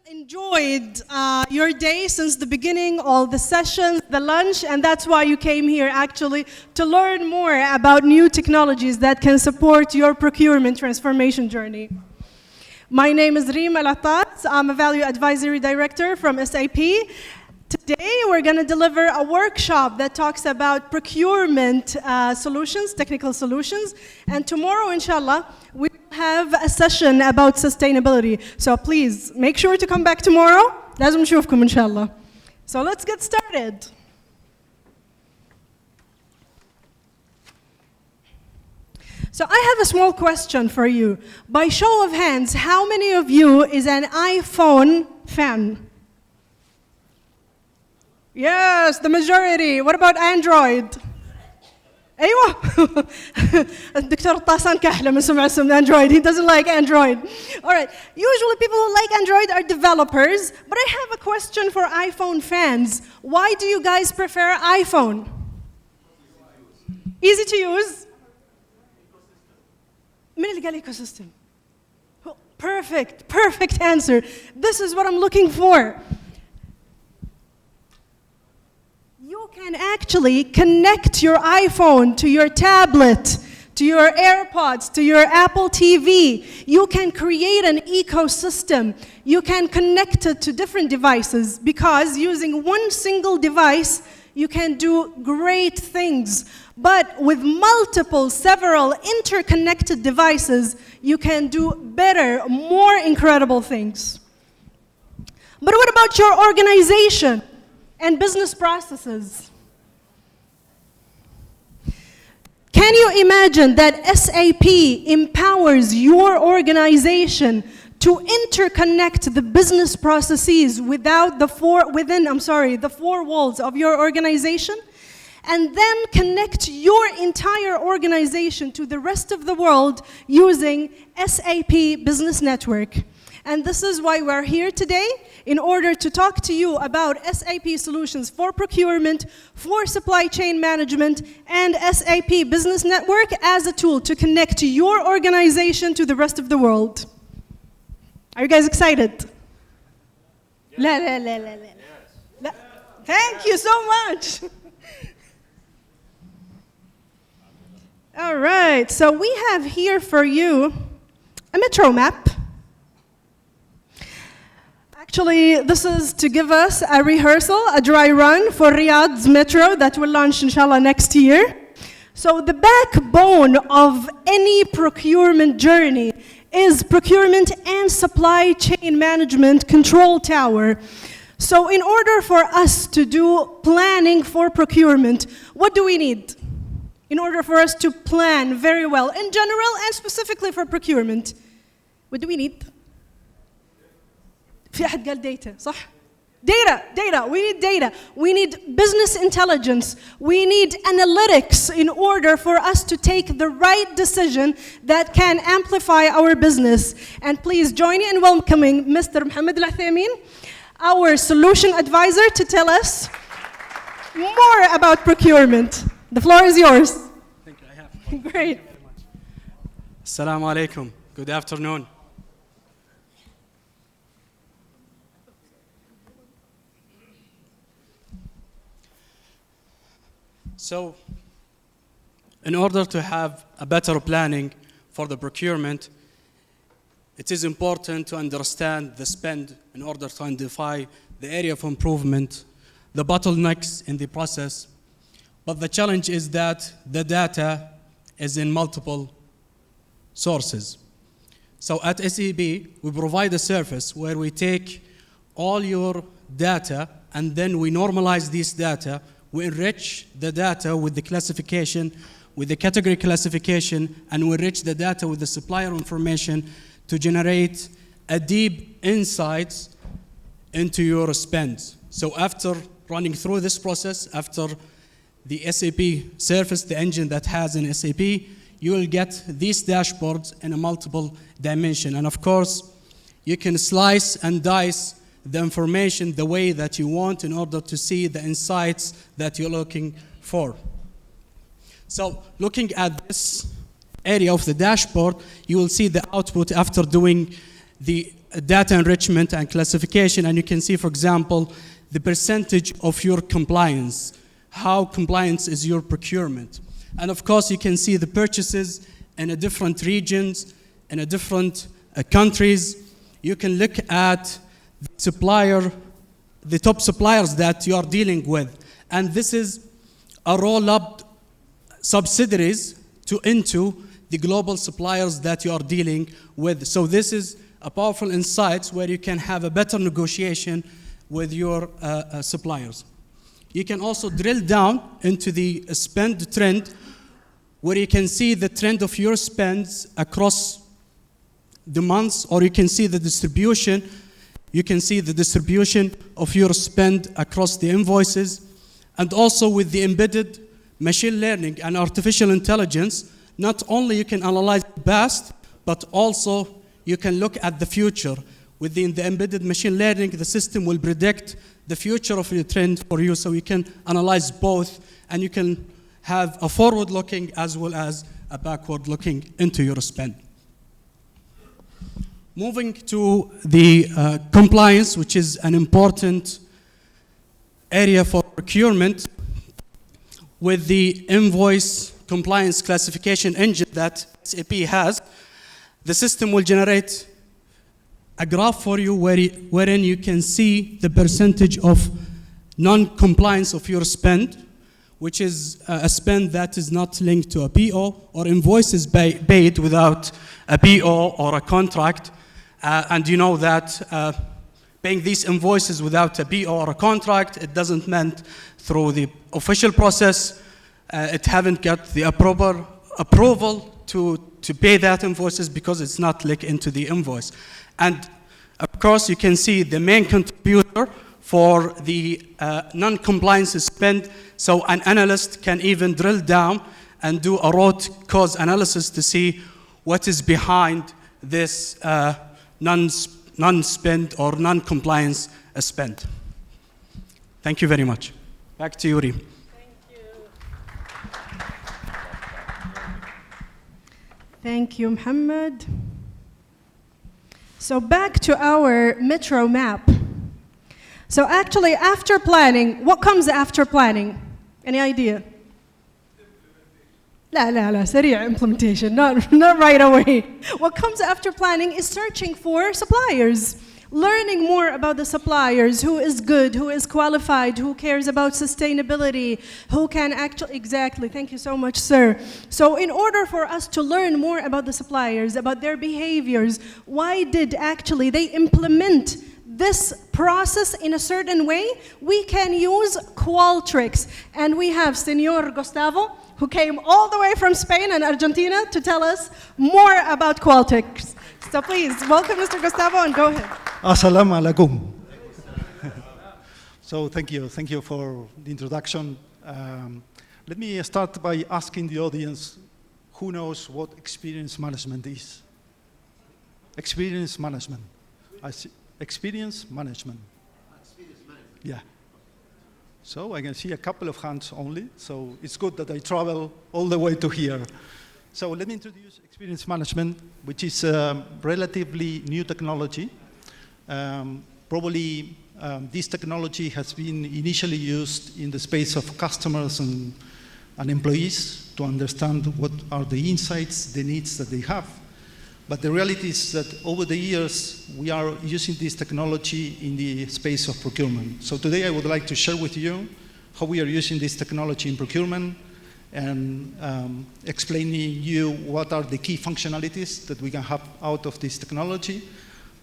Enjoyed your day since the beginning, all the sessions, the lunch, and that's why you came here actually to learn more about new technologies that can support your procurement transformation journey. My name is Reem Al-Attas. I'm a Value Advisory Director from SAP. Today we're going to deliver a workshop that talks about procurement solutions, technical solutions, and tomorrow, inshallah, we have a session about sustainability. So please make sure to come back tomorrow. لازم نشوفكم inshallah. So let's get started. So I have a small question for you. By show of hands, how many of you is an iPhone fan? Yes, the majority. What about Android? أيوة. الدكتور الطاسان كحلة من سمع اسم Android. He doesn't like Android. All right. Usually people who like Android are developers, but I have a question for iPhone fans. Why do you guys prefer iPhone? Easy to use. من اللي قال ecosystem? Perfect answer. This is what I'm looking for. You can actually connect your iPhone to your tablet, to your AirPods, to your Apple TV. You can create an ecosystem. You can connect it to different devices because using one single device, you can do great things. But with several interconnected devices, you can do better, more incredible things. But what about your organization and business processes? Can you imagine that SAP empowers your organization to interconnect the business processes within the four walls of your organization, and then connect your entire organization to the rest of the world using SAP Business Network? And this is why we're here today, in order to talk to you about SAP solutions for procurement, for supply chain management, and SAP Business Network as a tool to connect your organization to the rest of the world. Are you guys excited? Yes. La. Thank you so much. All right, so we have here for you a metro map. Actually, this is to give us a rehearsal, a dry run for Riyadh's metro that will launch, inshallah, next year. So the backbone of any procurement journey is procurement and supply chain management control tower. So in order for us to do planning for procurement, what do we need? In order for us to plan very well, in general and specifically for procurement, what do we need? في أحد قال data صح؟ Data. We need data. We need business intelligence. We need analytics in order for us to take the right decision that can amplify our business. And please join me in welcoming Mr. Mohammed Al-Athaymin, our solution advisor, to tell us more about procurement. The floor is yours. Thank you. I have. Great. Thank you very much. Assalamu alaikum. Good afternoon. So, in order to have a better planning for the procurement, it is important to understand the spend in order to identify the area of improvement, the bottlenecks in the process. But the challenge is that the data is in multiple sources. So at SAP, we provide a service where we take all your data and then we normalize this data. We enrich the data with the classification, with the category classification, and we enrich the data with the supplier information to generate a deep insights into your spend. So after running through this process, after the SAP surface, the engine that has in SAP, you will get these dashboards in a multiple dimension. And of course, you can slice and dice the information the way that you want in order to see the insights that you're looking for. So looking at this area of the dashboard, you will see the output after doing the data enrichment and classification, and you can see, for example, the percentage of your compliance, how compliance is your procurement. And of course, you can see the purchases in a different regions, in a different countries. You can look at the supplier, the top suppliers that you are dealing with. And this is a roll-up subsidiaries into the global suppliers that you are dealing with. So this is a powerful insight where you can have a better negotiation with your suppliers. You can also drill down into the spend trend, where you can see the trend of your spends across the months, or you can see the distribution. You can see the distribution of your spend across the invoices. And also with the embedded machine learning and artificial intelligence, not only you can analyze the past, but also you can look at the future. Within the embedded machine learning, the system will predict the future of your trend for you, so you can analyze both, and you can have a forward-looking as well as a backward-looking into your spend. Moving to the compliance, which is an important area for procurement, with the invoice compliance classification engine that SAP has, the system will generate a graph for you wherein you can see the percentage of non-compliance of your spend, which is a spend that is not linked to a PO, or invoices paid without a PO or a contract. And you know that paying these invoices without a PO or a contract, it doesn't meant through the official process. It haven't got the approval to pay that invoices because it's not linked into the invoice. And of course, you can see the main contributor for the non-compliance spend. So an analyst can even drill down and do a root cause analysis to see what is behind this non-spend or non-compliance spend. Thank you very much. Back to you, Reem. Thank you, Muhammad. So back to our metro map. So actually, after planning, what comes after planning? Any idea? لا سريع implementation, not right away. What comes after planning is searching for suppliers, learning more about the suppliers, who is good, who is qualified, who cares about sustainability, who can actually, exactly, thank you so much, sir. So in order for us to learn more about the suppliers, about their behaviors, why did actually they implement this process in a certain way, we can use Qualtrics. And we have Senor Gustavo, who came all the way from Spain and Argentina to tell us more about Qualtrics. So please, welcome Mr. Gustavo, and go ahead. Assalamu alaikum. So thank you for the introduction. Let me start by asking the audience, who knows what experience management is? Experience management. Experience management. Yeah. So I can see a couple of hands only, so it's good that I travel all the way to here. So let me introduce experience management, which is a relatively new technology. Probably this technology has been initially used in the space of customers and employees to understand what are the insights, the needs that they have. But the reality is that over the years, we are using this technology in the space of procurement. So today I would like to share with you how we are using this technology in procurement and explaining you what are the key functionalities that we can have out of this technology.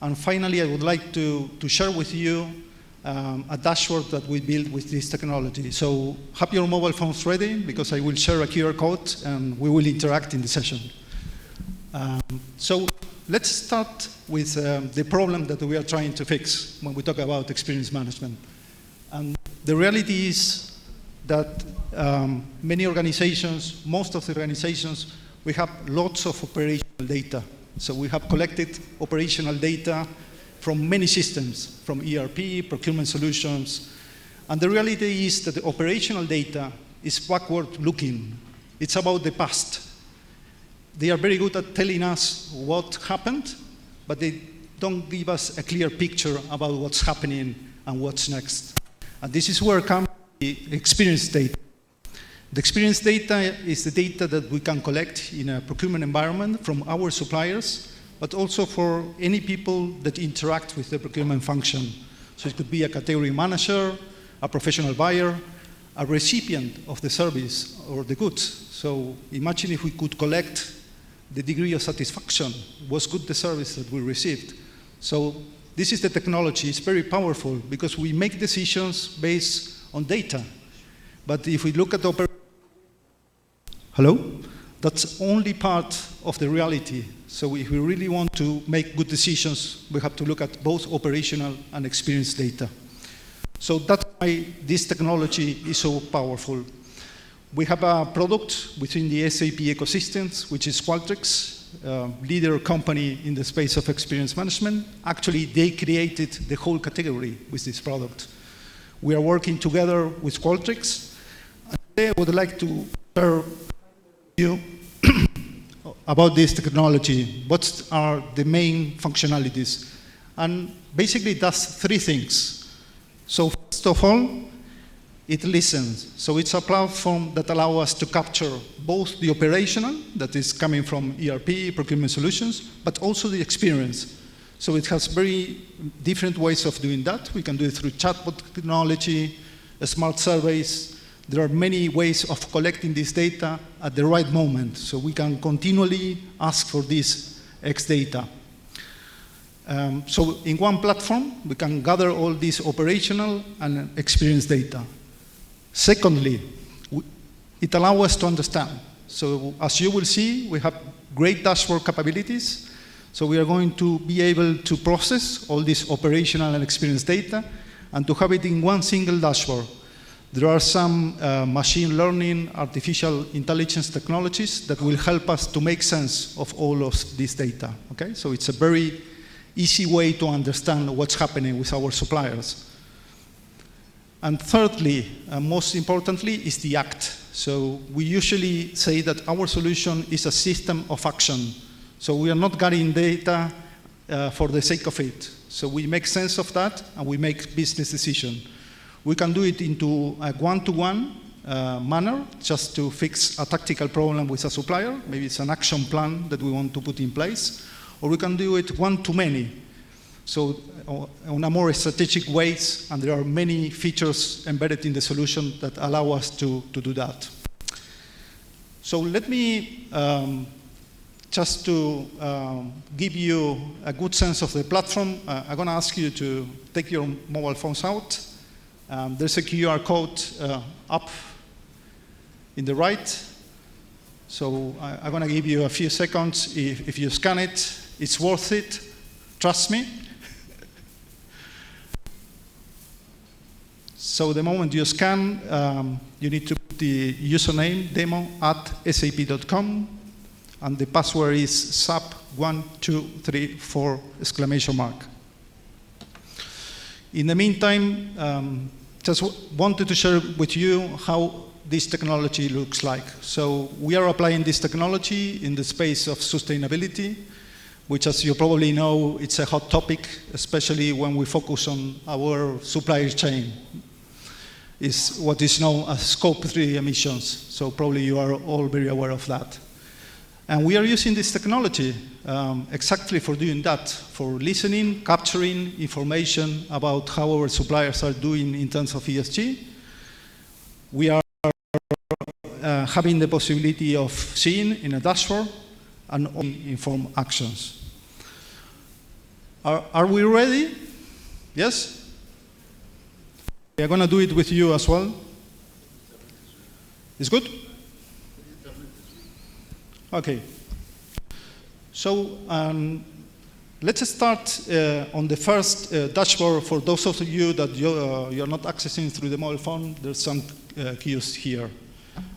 And finally, I would like to share with you a dashboard that we built with this technology. So have your mobile phones ready, because I will share a QR code and we will interact in the session. So let's start with the problem that we are trying to fix when we talk about experience management. And the reality is that many organizations, most of the organizations, we have lots of operational data. So we have collected operational data from many systems, from ERP, procurement solutions. And the reality is that the operational data is backward looking. It's about the past. They are very good at telling us what happened, but they don't give us a clear picture about what's happening and what's next. And this is where comes the experience data. The experience data is the data that we can collect in a procurement environment from our suppliers, but also for any people that interact with the procurement function. So it could be a category manager, a professional buyer, a recipient of the service or the goods. So imagine if we could collect the degree of satisfaction. Was good the service that we received? So this is the technology. It's very powerful because we make decisions based on data. But if we look at the hello? That's only part of the reality. So if we really want to make good decisions, we have to look at both operational and experience data. So that's why this technology is so powerful. We have a product within the SAP ecosystems, which is Qualtrics, leader company in the space of experience management. Actually, they created the whole category with this product. We are working together with Qualtrics. And today I would like to share you about this technology. What are the main functionalities? And basically it does three things. So first of all, it listens. So it's a platform that allows us to capture both the operational, that is coming from ERP, procurement solutions, but also the experience. So it has very different ways of doing that. We can do it through chatbot technology, smart surveys. There are many ways of collecting this data at the right moment. So we can continually ask for this X data. So in one platform, we can gather all this operational and experience data. Secondly, it allows us to understand. So as you will see, we have great dashboard capabilities. So we are going to be able to process all this operational and experience data and to have it in one single dashboard. There are some machine learning, artificial intelligence technologies that will help us to make sense of all of this data. Okay? So it's a very easy way to understand what's happening with our suppliers. And thirdly, most importantly, is the act. So we usually say that our solution is a system of action. So we are not gathering data for the sake of it. So we make sense of that and we make business decisions. We can do it into a one-to-one manner, just to fix a tactical problem with a supplier. Maybe it's an action plan that we want to put in place. Or we can do it one-to-many. So on a more strategic ways, and there are many features embedded in the solution that allow us to do that. So let me, just to give you a good sense of the platform, I'm going to ask you to take your mobile phones out. There's a QR code up in the right. So I'm going to give you a few seconds. If you scan it, it's worth it. Trust me. So the moment you scan, you need to put the username demo@sap.com, and the password is SAP1234 exclamation mark. In the meantime, just wanted to share with you how this technology looks like. So we are applying this technology in the space of sustainability, which, as you probably know, it's a hot topic, especially when we focus on our supply chain. Is what is known as Scope 3 emissions. So probably you are all very aware of that. And we are using this technology exactly for doing that, for listening, capturing information about how our suppliers are doing in terms of ESG. We are having the possibility of seeing in a dashboard and inform actions. Are we ready? Yes? We are going to do it with you as well. Is good? Okay. So let's start on the first dashboard. For those of you that you're not accessing through the mobile phone, there's some cues here.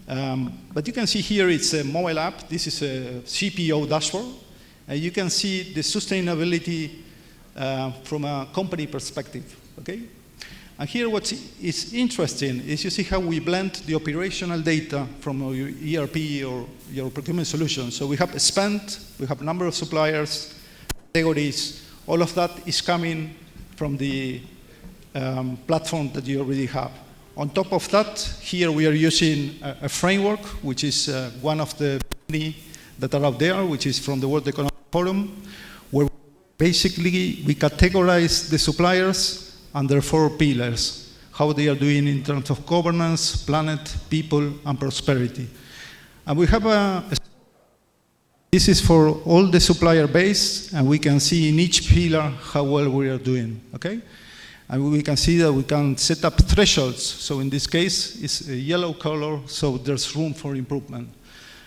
But you can see here it's a mobile app. This is a CPO dashboard. And you can see the sustainability from a company perspective. Okay? And here what is interesting is you see how we blend the operational data from your ERP or your procurement solution. So we have spend, we have number of suppliers, categories, All of that is coming from the platform that you already have. On top of that, here we are using a framework, which is one of the many that are out there, which is from the World Economic Forum, where basically we categorize the suppliers under 4 pillars, how they are doing in terms of governance, planet, people, and prosperity. And we have this is for all the supplier base, and we can see in each pillar how well we are doing, okay? And we can see that we can set up thresholds. So in this case, it's a yellow color, so there's room for improvement.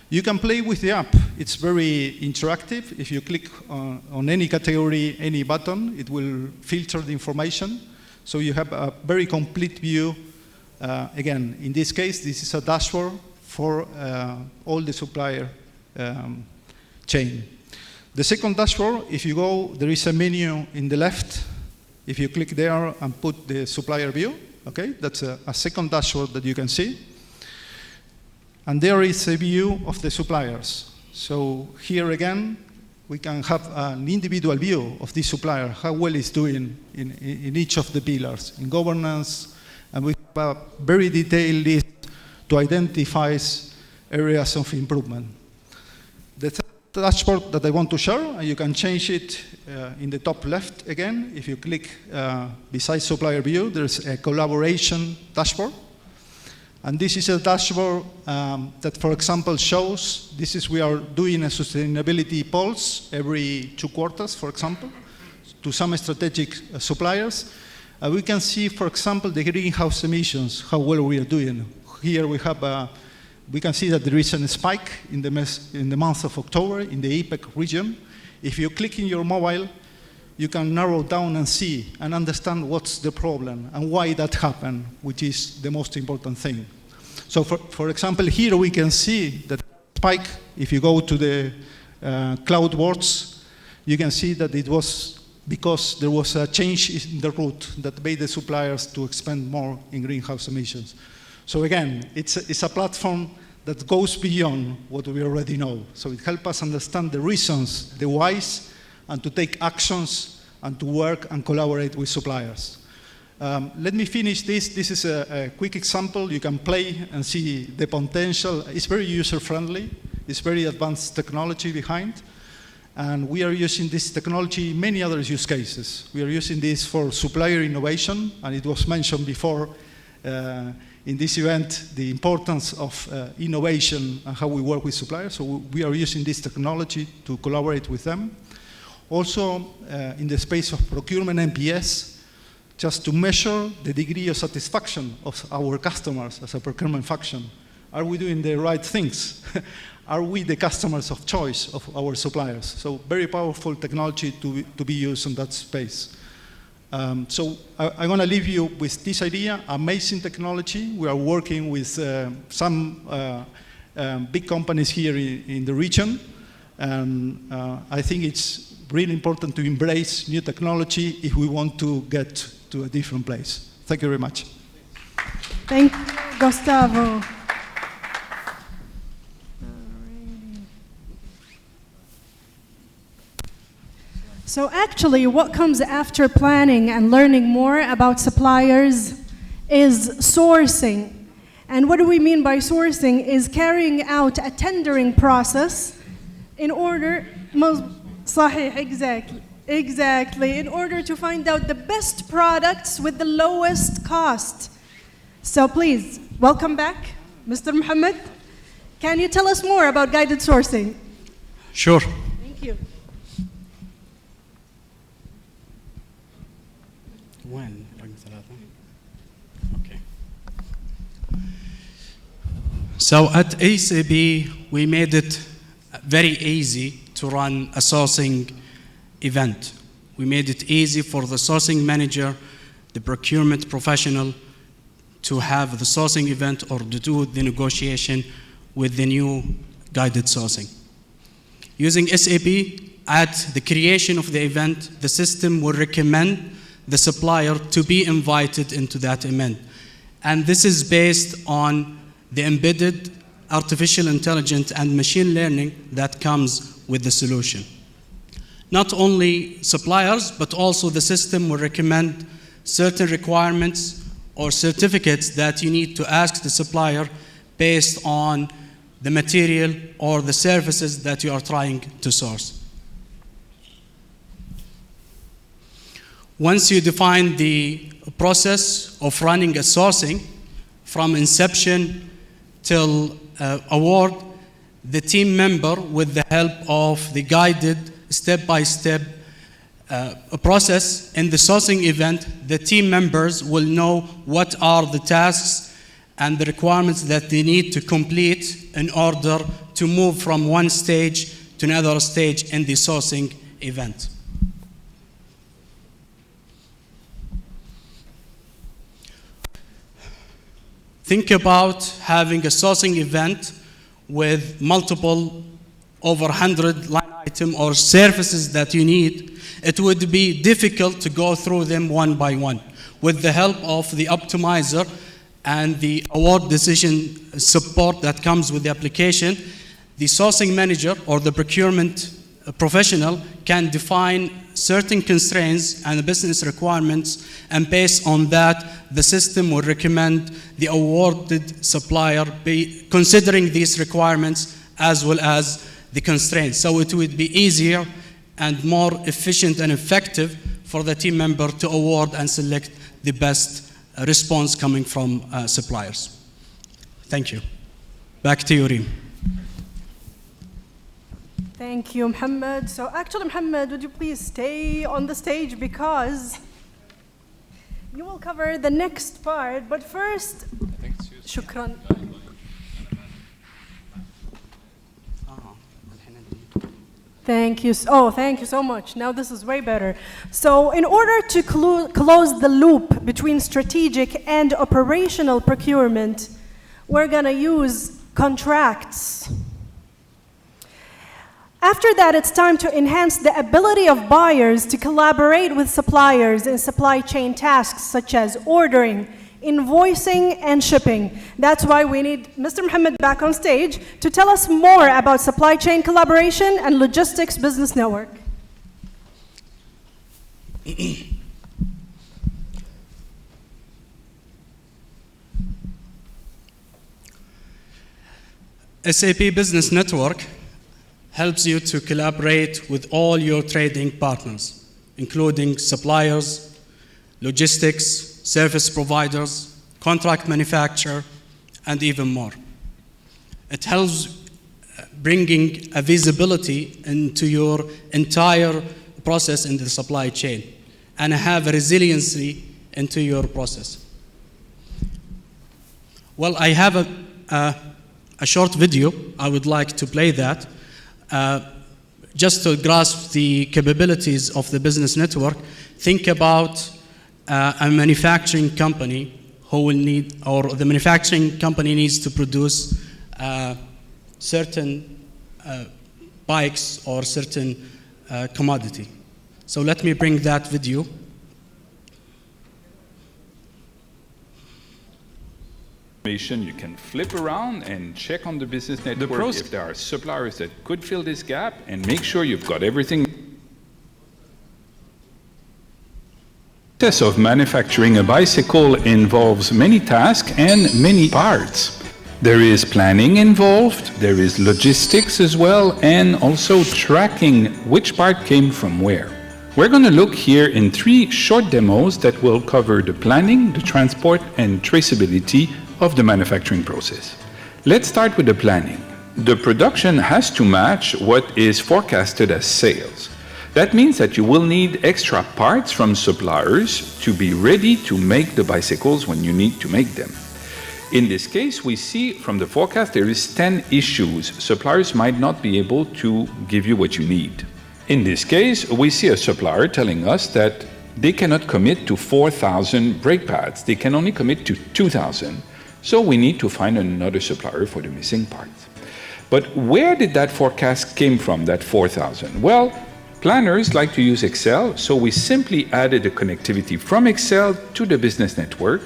You can play with the app. It's very interactive. If you click on any category, any button, it will filter the information. So you have a very complete view. Again, in this case, this is a dashboard for all the supplier chain. The second dashboard, if you go, there is a menu in the left. If you click there and put the supplier view, okay, that's a second dashboard that you can see. And there is a view of the suppliers. So here again, we can have an individual view of the supplier, how well it's doing in each of the pillars, in governance, and we have a very detailed list to identify areas of improvement. The third dashboard that I want to share, and you can change it in the top left again. If you click beside supplier view, there's a collaboration dashboard. And this is a dashboard that, for example, shows, we are doing a sustainability pulse every 2 quarters, for example, to some strategic suppliers. We can see, for example, the greenhouse emissions, how well we are doing. Here we have we can see that there is a spike in the month of October in the APEC region. If you click in your mobile, you can narrow down and see and understand what's the problem and why that happened, which is the most important thing. So for example, here we can see that spike. If you go to the cloud boards, you can see that it was because there was a change in the route that made the suppliers to expend more in greenhouse emissions. So again, it's a platform that goes beyond what we already know. So it helps us understand the reasons, the whys, and to take actions and to work and collaborate with suppliers. Let me finish this. This is a quick example. You can play and see the potential. It's very user-friendly. It's very advanced technology behind. And we are using this technology in many other use cases. We are using this for supplier innovation, and it was mentioned before in this event, the importance of innovation and how we work with suppliers. So we are using this technology to collaborate with them. Also, in the space of procurement NPS, just to measure the degree of satisfaction of our customers as a procurement function. Are we doing the right things? Are we the customers of choice of our suppliers? So very powerful technology to be used in that space. So I'm going to leave you with this idea, amazing technology. We are working with some big companies here in the region. And I think it's really important to embrace new technology if we want to get to a different place. Thank you very much. Thank you, Gustavo. So actually, what comes after planning and learning more about suppliers is sourcing. And what do we mean by sourcing is carrying out a tendering process in order, exactly, in order to find out the best products with the lowest cost. So please, welcome back, Mr. Mohammed. Can you tell us more about guided sourcing? Sure. Thank you. When? Okay. So at ACB, we made it very easy to run a sourcing event. We made it easy for the sourcing manager, the procurement professional, to have the sourcing event or to do the negotiation with the new guided sourcing. Using SAP, at the creation of the event, the system will recommend the supplier to be invited into that event. And this is based on the embedded artificial intelligence and machine learning that comes with the solution. not only suppliers, but also the system will recommend certain requirements or certificates that you need to ask the supplier based on the material or the services that you are trying to source. Once you define the process of running a sourcing from inception till award, the team member, with the help of the guided step-by-step process in the sourcing event, the team members will know what are the tasks and the requirements that they need to complete in order to move from one stage to another stage in the sourcing event. Think about having a sourcing event with multiple over 100 line item or services that you need. It would be difficult to go through them one by one. With the help of the optimizer and the award decision support that comes with the application, the sourcing manager or the procurement professional can define certain constraints and business requirements, and based on that, the system will recommend the awarded supplier considering these requirements as well as the constraints. So it would be easier and more efficient and effective for the team member to award and select the best response coming from suppliers. Thank you. Back to you, Reem. Thank you, Mohammed. So actually, Mohammed, would you please stay on the stage because you will cover the next part. But first, shukran. Thank you. Oh, thank you so much. Now this is way better. So in order to close the loop between strategic and operational procurement, we're going to use contracts. After that, it's time to enhance the ability of buyers to collaborate with suppliers in supply chain tasks such as ordering, invoicing, and shipping. That's why we need Mr. Mohammed back on stage to tell us more about supply chain collaboration and logistics business network. SAP Business Network helps you to collaborate with all your trading partners, including suppliers, logistics, service providers, contract manufacturer, and even more. It helps bringing a visibility into your entire process in the supply chain and have a resiliency into your process. Well, I have a short video. I would like to play that. Just to grasp the capabilities of the business network, think about a manufacturing company who will need, or the manufacturing company needs to produce certain bikes or certain commodity. So let me bring that video. You can flip around and check on the business network if there are suppliers that could fill this gap, and make sure you've got everything. The process of manufacturing a bicycle involves many tasks and many parts. There is planning involved, there is logistics as well, and also tracking which part came from where. We're going to look here in 3 short demos that will cover the planning, the transport, and traceability of the manufacturing process. Let's start with the planning. The production has to match what is forecasted as sales. That means that you will need extra parts from suppliers to be ready to make the bicycles when you need to make them. In this case, we see from the forecast there is 10 issues. Suppliers might not be able to give you what you need. In this case, we see a supplier telling us that they cannot commit to 4,000 brake pads. They can only commit to 2,000. So we need to find another supplier for the missing parts. But where did that forecast came from, that 4,000? Well, planners like to use Excel, so we simply added the connectivity from Excel to the business network,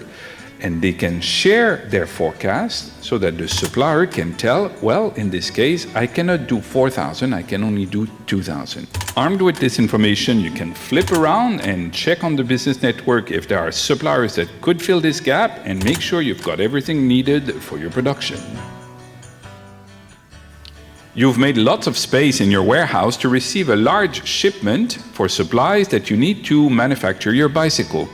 and they can share their forecast so that the supplier can tell, well, in this case, I cannot do 4,000, I can only do 2,000. Armed with this information, you can flip around and check on the business network if there are suppliers that could fill this gap and make sure you've got everything needed for your production. You've made lots of space in your warehouse to receive a large shipment for supplies that you need to manufacture your bicycle.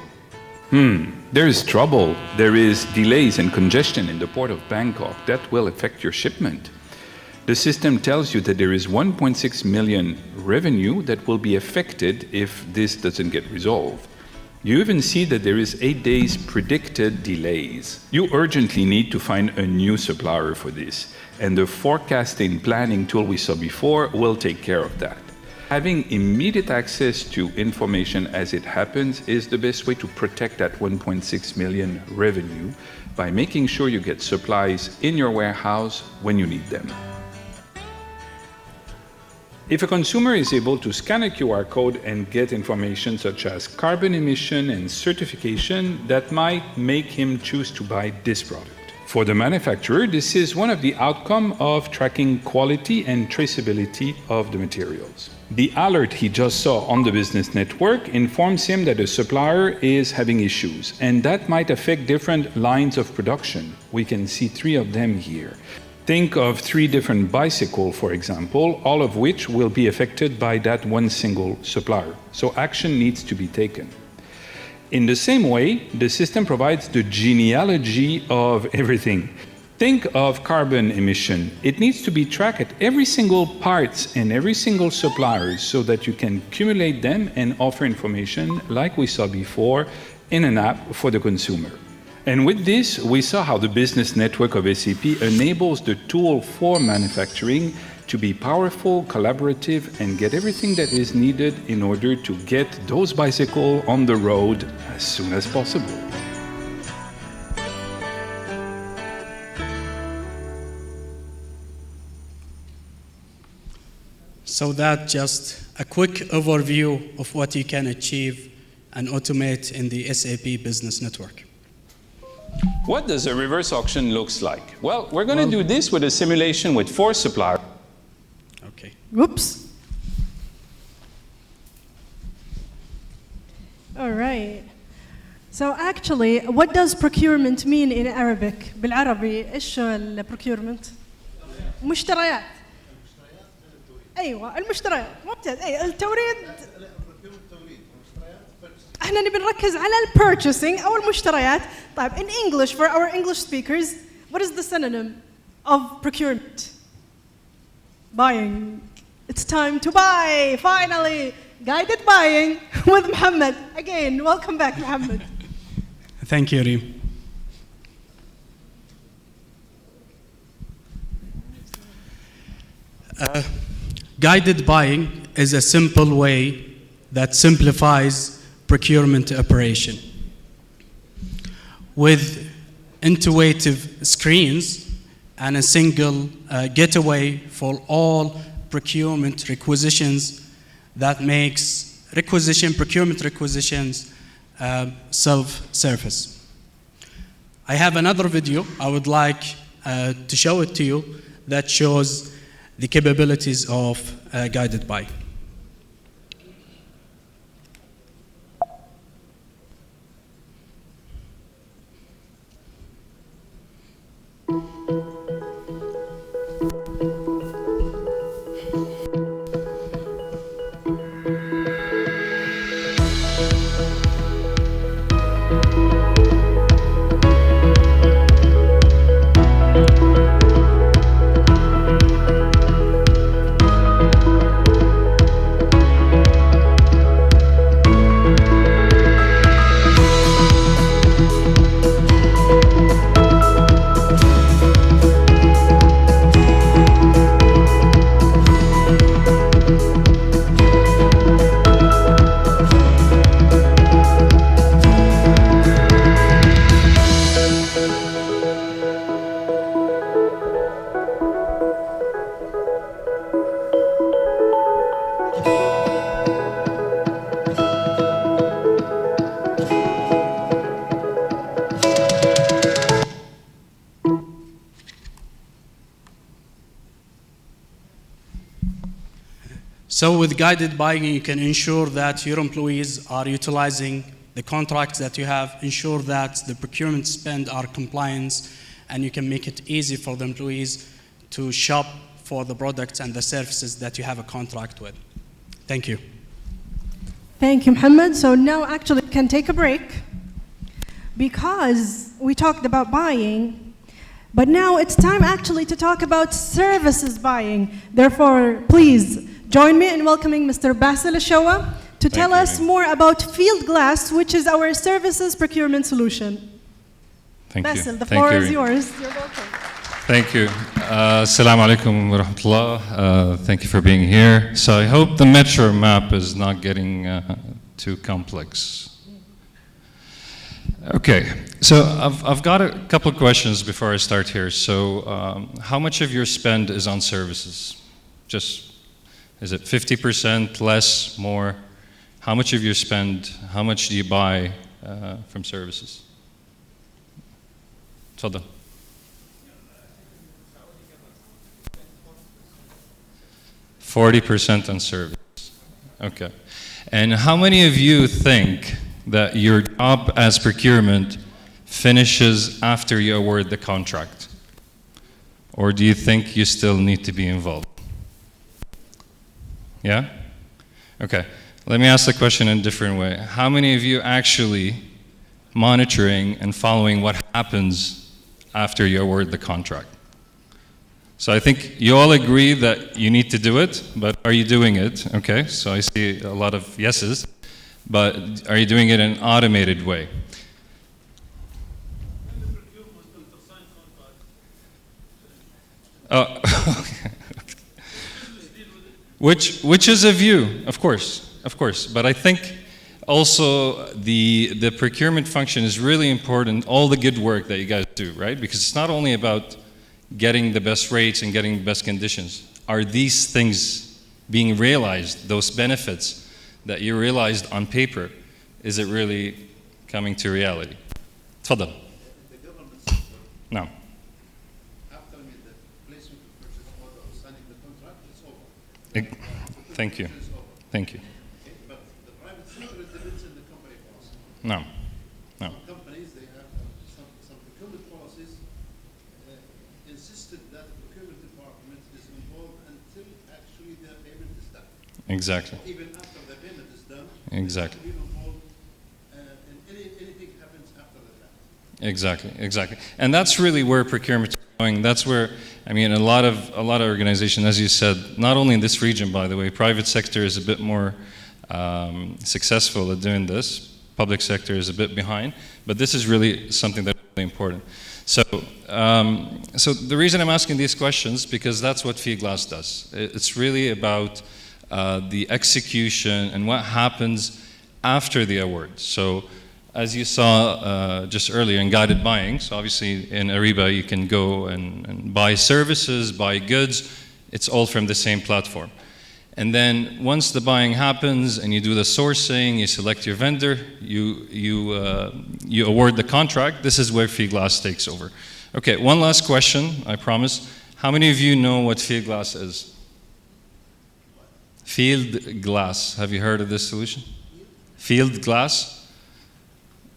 There is trouble. There is delays and congestion in the port of Bangkok that will affect your shipment. The system tells you that there is 1.6 million revenue that will be affected if this doesn't get resolved. You even see that there is 8 days predicted delays. You urgently need to find a new supplier for this, and the forecasting planning tool we saw before will take care of that. Having immediate access to information as it happens is the best way to protect that 1.6 million revenue by making sure you get supplies in your warehouse when you need them. If a consumer is able to scan a QR code and get information such as carbon emission and certification, that might make him choose to buy this product. For the manufacturer, this is one of the outcomes of tracking quality and traceability of the materials. The alert he just saw on the business network informs him that a supplier is having issues, and that might affect different lines of production. We can see 3 of them here. Think of 3 different bicycles, for example, all of which will be affected by that one single supplier. So action needs to be taken. In the same way, the system provides the genealogy of everything. Think of carbon emission. It needs to be tracked at every single parts and every single supplier so that you can accumulate them and offer information like we saw before in an app for the consumer. And with this, we saw how the business network of SAP enables the tool for manufacturing to be powerful, collaborative, and get everything that is needed in order to get those bicycles on the road as soon as possible. So that's just a quick overview of what you can achieve and automate in the SAP Business Network. What does a reverse auction looks like? Well, we're going to do this with a simulation with 4 suppliers. Okay. Whoops. All right. So actually, what does procurement mean in Arabic? بالعربي إيش procurement? مشتريات. أيوة المشتريات ممتاز. أي التوريد. احنا نبي نركز على purchasing أو المشتريات. طيب in English for our English speakers, what is the synonym of procurement? Buying. It's time to buy, finally. Guided buying with Mohammed. Again, welcome back, Mohammed. Thank you, Reem. Guided buying is a simple way that simplifies procurement operation. With intuitive screens and a single gateway for all procurement requisitions that makes procurement requisitions self-service. I have another video I would like to show it to you that shows the capabilities of guided buy. So with guided buying, you can ensure that your employees are utilizing the contracts that you have, ensure that the procurement spend are compliant, and you can make it easy for the employees to shop for the products and the services that you have a contract with. Thank you. Thank you, Mohammed. So now actually we can take a break because we talked about buying, but now it's time actually to talk about services buying. Therefore, please join me in welcoming Mr. Basil Ashowa to tell us more about Field Glass, which is our services procurement solution. Thank you. Basil, the floor is yours. You're welcome. Thank you. Assalamu alaikum wa rahmatullah. Thank you for being here. So I hope the metro map is not getting too complex. Okay, so I've got a couple of questions before I start here. So how much of your spend is on services? Just, is it 50%, less, more? How much of your spend, how much do you buy from services? تفضل. 40% on service. Okay. And how many of you think that your job as procurement finishes after you award the contract? Or do you think you still need to be involved? Yeah? Okay. Let me ask the question in a different way. How many of you actually monitoring and following what happens after you award the contract? So I think you all agree that you need to do it, but are you doing it? Okay, so I see a lot of yeses, but are you doing it in an automated way? Oh, okay. Which is a view, of course, but I think also the procurement function is really important, all the good work that you guys do, right? Because it's not only about getting the best rates and getting the best conditions. Are these things being realized, those benefits that you realized on paper, is it really coming to reality? تفضل. No. After the placement of purchase order or signing the contract, it's over. Thank you. Thank you. Okay, but the private sector depends on the company policy. No. No. Some companies, they have some procurement policies insisted that the procurement department is involved until actually the payment is done. Exactly. Or even after the payment is done, Exactly. they have to be involved in anything happens after the fact. Exactly. And that's really where procurement is going. That's where, I mean, a lot of organizations, as you said, not only in this region, by the way, private sector is a bit more successful at doing this. Public sector is a bit behind, but this is really something that's really important. So, so the reason I'm asking these questions, because that's what Fieldglass does. It's really about the execution and what happens after the award. So, as you saw just earlier in guided buying, so obviously in Ariba you can go and buy services, buy goods, it's all from the same platform. And then once the buying happens and you do the sourcing, you select your vendor, you award the contract, this is where Fieldglass takes over. Okay, one last question, I promise. How many of you know what Fieldglass is? Fieldglass, have you heard of this solution? Fieldglass?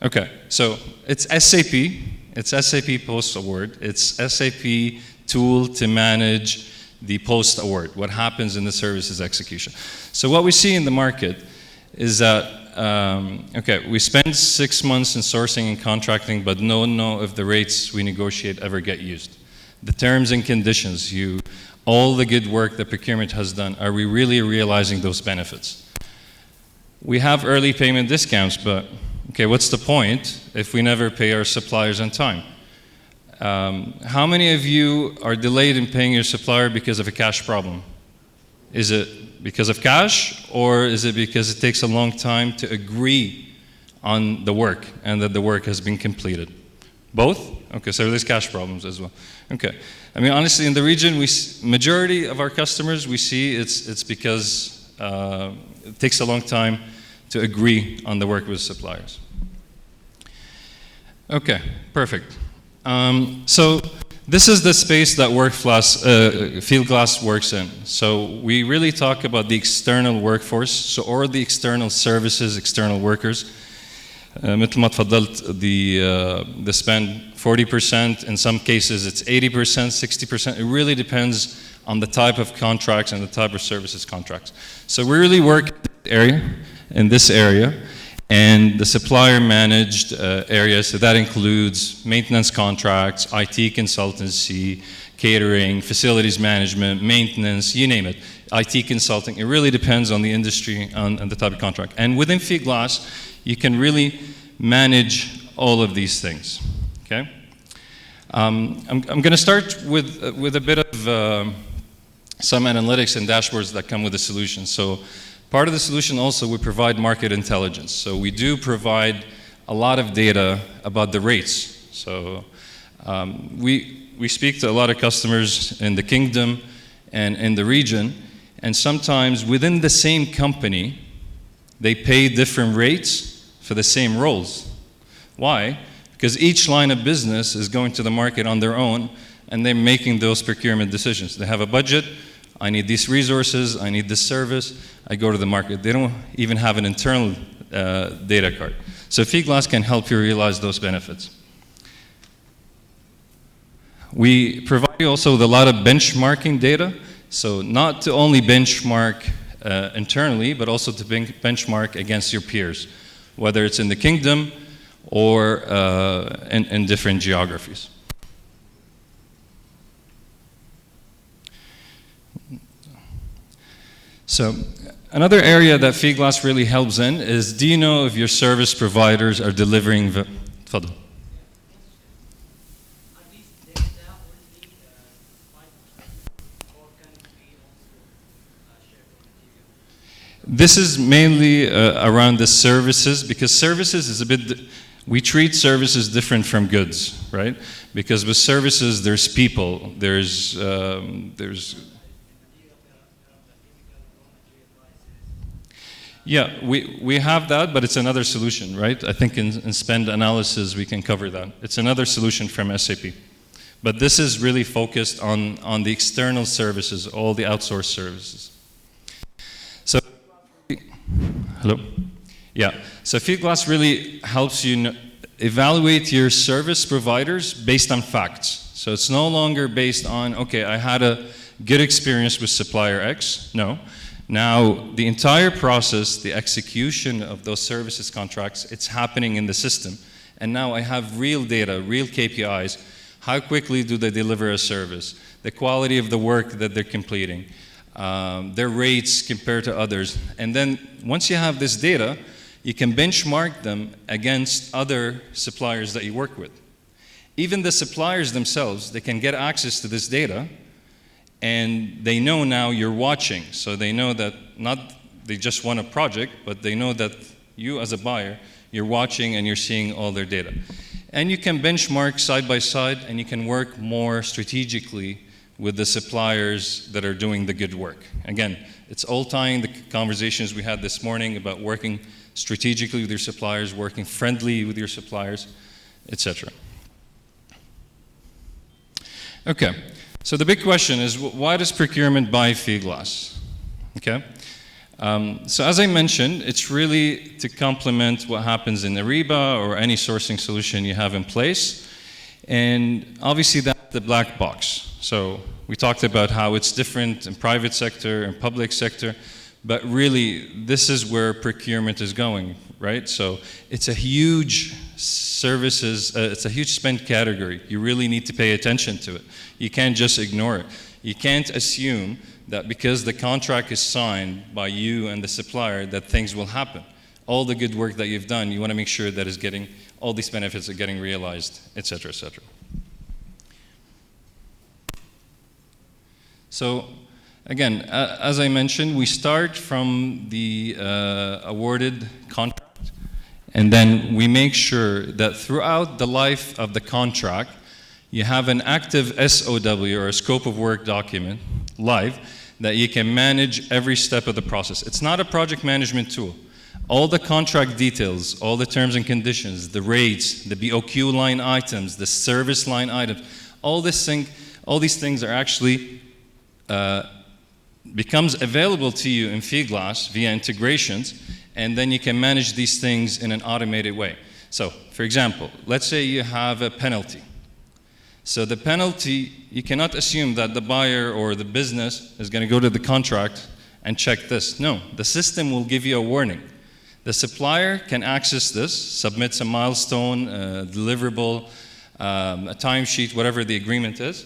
Okay, so it's SAP post-award, it's SAP tool to manage the post-award, what happens in the services execution. So what we see in the market is that, okay, we spend 6 months in sourcing and contracting, but no one knows if the rates we negotiate ever get used. The terms and conditions, all the good work that procurement has done, are we really realizing those benefits? We have early payment discounts, but okay, what's the point if we never pay our suppliers on time? How many of you are delayed in paying your supplier because of a cash problem? Is it because of cash, or is it because it takes a long time to agree on the work and that the work has been completed? Both? Okay, so there's cash problems as well. Okay, I mean, honestly, in the region, majority of our customers, we see it's because it takes a long time to agree on the work with suppliers. Okay, perfect. So this is the space that Fieldglass works in. So we really talk about the external workforce, or the external services, external workers. مثل ما تفضلت, the spend 40%, in some cases it's 80%, 60%. It really depends on the type of contracts and the type of services contracts. So we really work in this area, and the supplier managed area, so that includes maintenance contracts, IT consultancy, catering, facilities management, maintenance, you name it, IT consulting. It really depends on the industry and the type of contract. And within Fieldglass, you can really manage all of these things, okay? I'm going to start with a bit of some analytics and dashboards that come with the solution. So part of the solution also, we provide market intelligence. So we do provide a lot of data about the rates. So we speak to a lot of customers in the kingdom and in the region, and sometimes within the same company, they pay different rates for the same roles. Why? Because each line of business is going to the market on their own, and they're making those procurement decisions. They have a budget. I need these resources, I need this service, I go to the market. They don't even have an internal data card. So Fieldglass can help you realize those benefits. We provide you also with a lot of benchmarking data, so not to only benchmark internally, but also to benchmark against your peers, whether it's in the kingdom or in different geographies. So another area that Fieldglass really helps in is, do you know if your service providers are delivering تفضل. This is mainly around the services, because services is a bit, we treat services different from goods, right? Because with services, there's people, there's yeah, we have that, but it's another solution, right? I think in spend analysis, we can cover that. It's another solution from SAP. But this is really focused on the external services, all the outsourced services. So, hello? Yeah, so Fieldglass really helps you evaluate your service providers based on facts. So it's no longer based on, okay, I had a good experience with supplier X. No. Now, the entire process, the execution of those services contracts, it's happening in the system. And now I have real data, real KPIs. How quickly do they deliver a service? The quality of the work that they're completing, their rates compared to others. And then once you have this data, you can benchmark them against other suppliers that you work with. Even the suppliers themselves, they can get access to this data, and they know now you're watching. So they know that not they just won a project, but they know that you as a buyer, you're watching and you're seeing all their data. And you can benchmark side by side, and you can work more strategically with the suppliers that are doing the good work. Again, it's all tying the conversations we had this morning about working strategically with your suppliers, working friendly with your suppliers, etc. Okay. So the big question is, why does procurement buy Fieldglass? Okay. So as I mentioned, it's really to complement what happens in Ariba or any sourcing solution you have in place. And obviously that's the black box. So we talked about how it's different in private sector and public sector, but really this is where procurement is going, right? So it's a huge services, it's a huge spend category. You really need to pay attention to it. You can't just ignore it. You can't assume that because the contract is signed by you and the supplier that things will happen. All the good work that you've done, you want to make sure that is getting, all these benefits are getting realized, et cetera, et cetera. So again, as I mentioned, we start from the awarded contract, and then we make sure that throughout the life of the contract, you have an active SOW, or a scope of work document, live, that you can manage every step of the process. It's not a project management tool. All the contract details, all the terms and conditions, the rates, the BOQ line items, the service line items, all these things are actually becomes available to you in Fieldglass via integrations, and then you can manage these things in an automated way. So, for example, let's say you have a penalty. So the penalty, you cannot assume that the buyer or the business is going to go to the contract and check this. No, the system will give you a warning. The supplier can access this, submits a milestone, a deliverable, a timesheet, whatever the agreement is.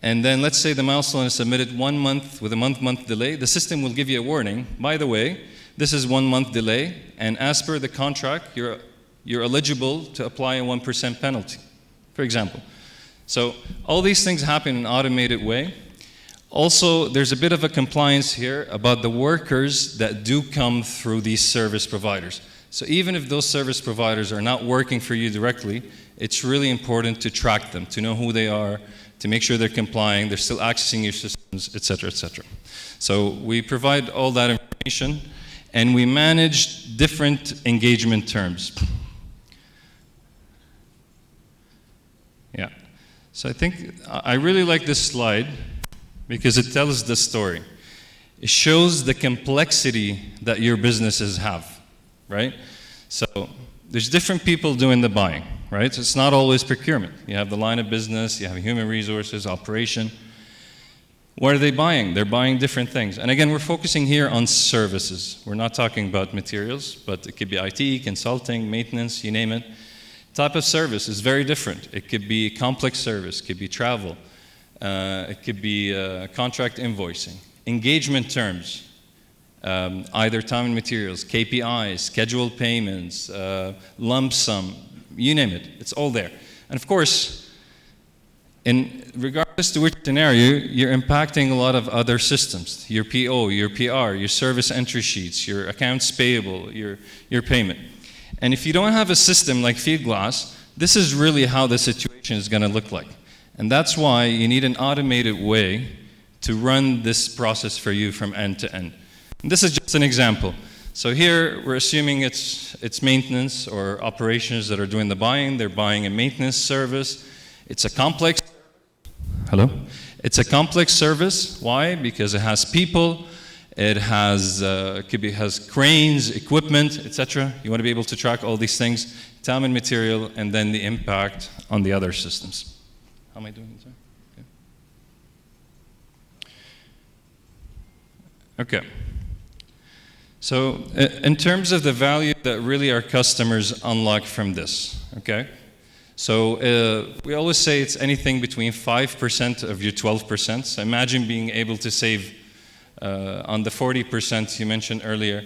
And then let's say the milestone is submitted 1 month with a month delay. The system will give you a warning. By the way, this is 1 month delay, and as per the contract, you're eligible to apply a 1% penalty, for example. So all these things happen in an automated way. Also, there's a bit of a compliance here about the workers that do come through these service providers. So even if those service providers are not working for you directly, it's really important to track them, to know who they are, to make sure they're complying, they're still accessing your systems, et cetera, et cetera. So we provide all that information, and we manage different engagement terms. Yeah. So I think I really like this slide because it tells the story. It shows the complexity that your businesses have, right? So there's different people doing the buying, right? So it's not always procurement. You have the line of business, you have human resources, operation. What are they buying? They're buying different things. And again, we're focusing here on services. We're not talking about materials, but it could be IT, consulting, maintenance, you name it. Type of service is very different. It could be complex service, it could be travel, it could be contract invoicing. Engagement terms, either time and materials, KPIs, scheduled payments, lump sum, you name it, it's all there. And of course, regardless to which scenario, you're impacting a lot of other systems, your PO, your PR, your service entry sheets, your accounts payable, your payment. And if you don't have a system like Fieldglass, this is really how the situation is going to look like. And that's why you need an automated way to run this process for you from end to end. And this is just an example. So here we're assuming it's maintenance or operations that are doing the buying. They're buying a maintenance service. It's a complex. Hello? It's a complex service. Why? Because it has people. It has has cranes, equipment, etc. You want to be able to track all these things, time and material, and then the impact on the other systems. How am I doing, sir? Okay. So in terms of the value that really our customers unlock from this, okay? So we always say it's anything between 5% of your 12%. So imagine being able to save on the 40% you mentioned earlier,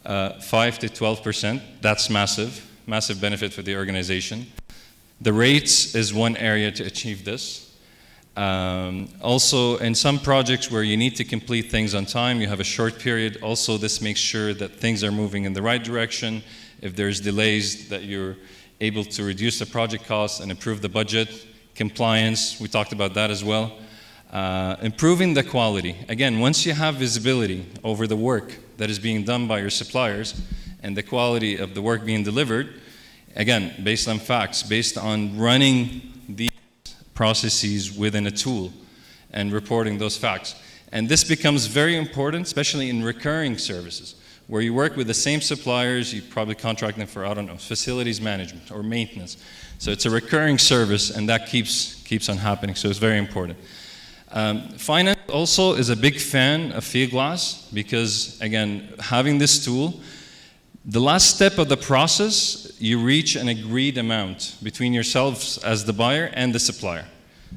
5 to 12%. That's massive benefit for the organization. The rates is one area to achieve this. Also, in some projects where you need to complete things on time, you have a short period. Also, this makes sure that things are moving in the right direction. If there's delays, that you're able to reduce the project costs and improve the budget. Compliance, we talked about that as well. Improving the quality. Again, once you have visibility over the work that is being done by your suppliers and the quality of the work being delivered, again, based on facts, based on running these processes within a tool and reporting those facts. And this becomes very important, especially in recurring services, where you work with the same suppliers, you probably contract them for, I don't know, facilities management or maintenance. So it's a recurring service, and that keeps on happening, so it's very important. Finance also is a big fan of Fieldglass because, again, having this tool, the last step of the process, you reach an agreed amount between yourselves as the buyer and the supplier.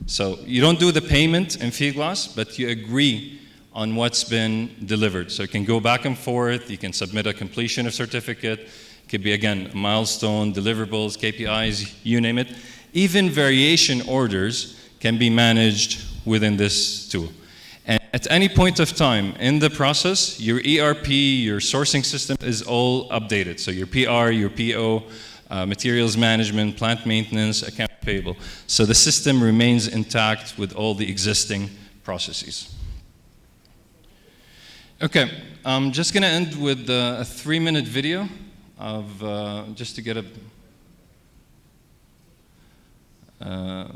So you don't do the payment in Fieldglass, but you agree on what's been delivered. So you can go back and forth, you can submit a completion of certificate, it could be, again, milestone, deliverables, KPIs, you name it. Even variation orders can be managed within this tool. And at any point of time in the process, your ERP, your sourcing system is all updated. So your PR, your PO, materials management, plant maintenance, account payable. So the system remains intact with all the existing processes. Okay, I'm just going to end with a 3-minute video of just to get a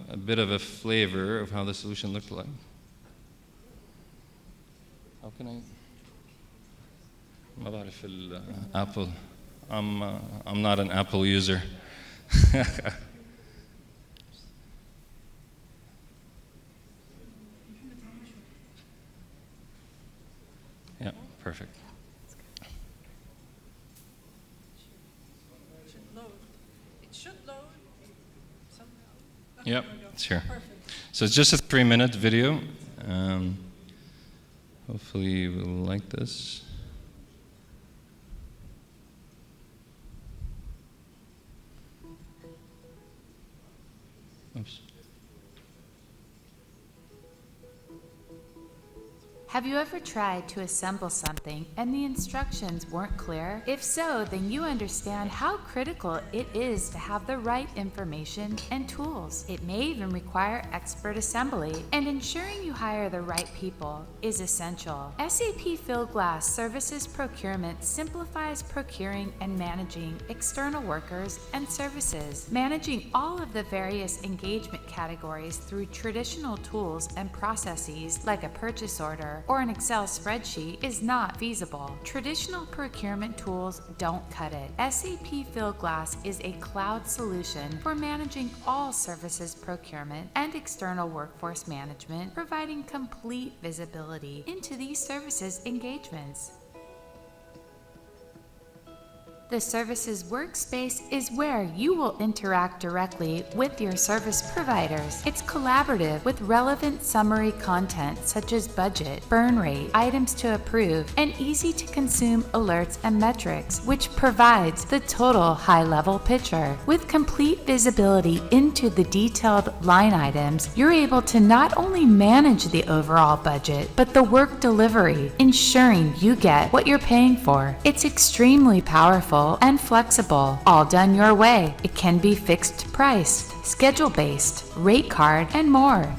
a bit of a flavor of how the solution looked like. How can I? ما بعرف Apple. I'm not an Apple user. Yeah, perfect. It should load somehow. Yep, it's here. So it's just a 3-minute video. Hopefully you will like this. Oops. Have you ever tried to assemble something and the instructions weren't clear? If so, then you understand how critical it is to have the right information and tools. It may even require expert assembly, and ensuring you hire the right people is essential. SAP Fieldglass Services Procurement simplifies procuring and managing external workers and services. Managing all of the various engagement categories through traditional tools and processes like a purchase order or an Excel spreadsheet is not feasible. Traditional procurement tools don't cut it. SAP Fieldglass is a cloud solution for managing all services procurement and external workforce management, providing complete visibility into these services engagements. The Services Workspace is where you will interact directly with your service providers. It's collaborative with relevant summary content such as budget, burn rate, items to approve, and easy to consume alerts and metrics, which provides the total high-level picture. With complete visibility into the detailed line items, you're able to not only manage the overall budget, but the work delivery, ensuring you get what you're paying for. It's extremely powerful and flexible, all done your way. It can be fixed priced, schedule-based, rate card, and more.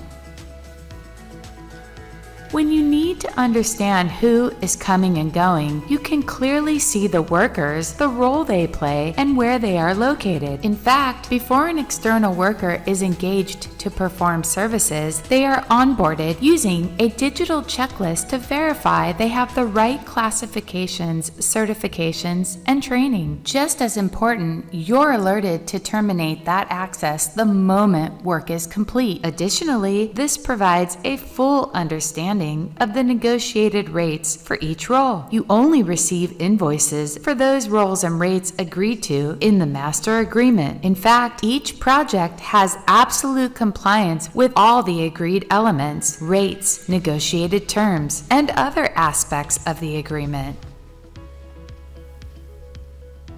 When you need to understand who is coming and going, you can clearly see the workers, the role they play, and where they are located. In fact, before an external worker is engaged to perform services, they are onboarded using a digital checklist to verify they have the right classifications, certifications, and training. Just as important, you're alerted to terminate that access the moment work is complete. Additionally, this provides a full understanding of the negotiated rates for each role. You only receive invoices for those roles and rates agreed to in the master agreement. In fact, each project has absolute compliance with all the agreed elements, rates, negotiated terms, and other aspects of the agreement.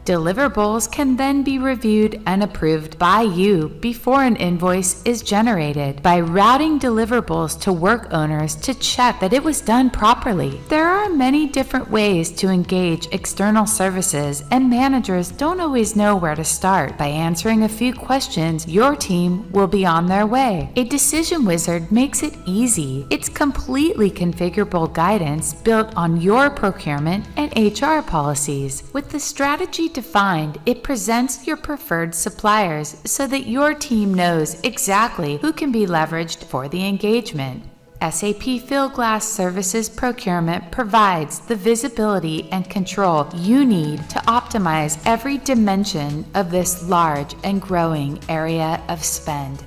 Deliverables can then be reviewed and approved by you before an invoice is generated by routing deliverables to work owners to check that it was done properly. There are many different ways to engage external services, and managers don't always know where to start. By answering a few questions, your team will be on their way. A decision wizard makes it easy. It's completely configurable guidance built on your procurement and HR policies. With the strategy defined, it presents your preferred suppliers so that your team knows exactly who can be leveraged for the engagement. SAP Fieldglass Services Procurement provides the visibility and control you need to optimize every dimension of this large and growing area of spend.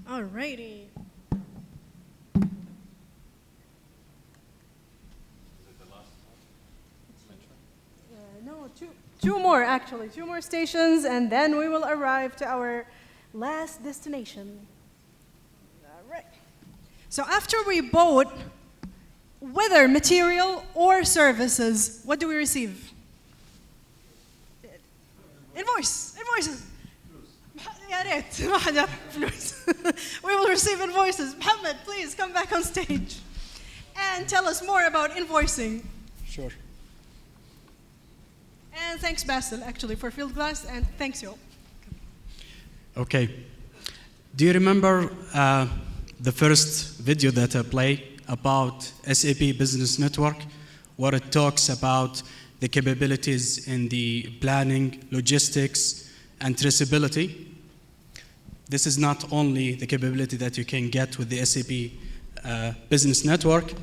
Alrighty. No, two more actually, 2 more stations, and then we will arrive to our last destination. All right. So after we bought, whether material or services, what do we receive? Invoices. يا ريت ما حد يعرف فلوس. We will receive invoices. Mohammed, please come back on stage and tell us more about invoicing. Sure. And thanks, Basil, actually, for Fieldglass, and thanks, you all. Okay. Do you remember the first video that I played about SAP Business Network, where it talks about the capabilities in the planning, logistics, and traceability. This is not only the capability that you can get with the SAP Business Network,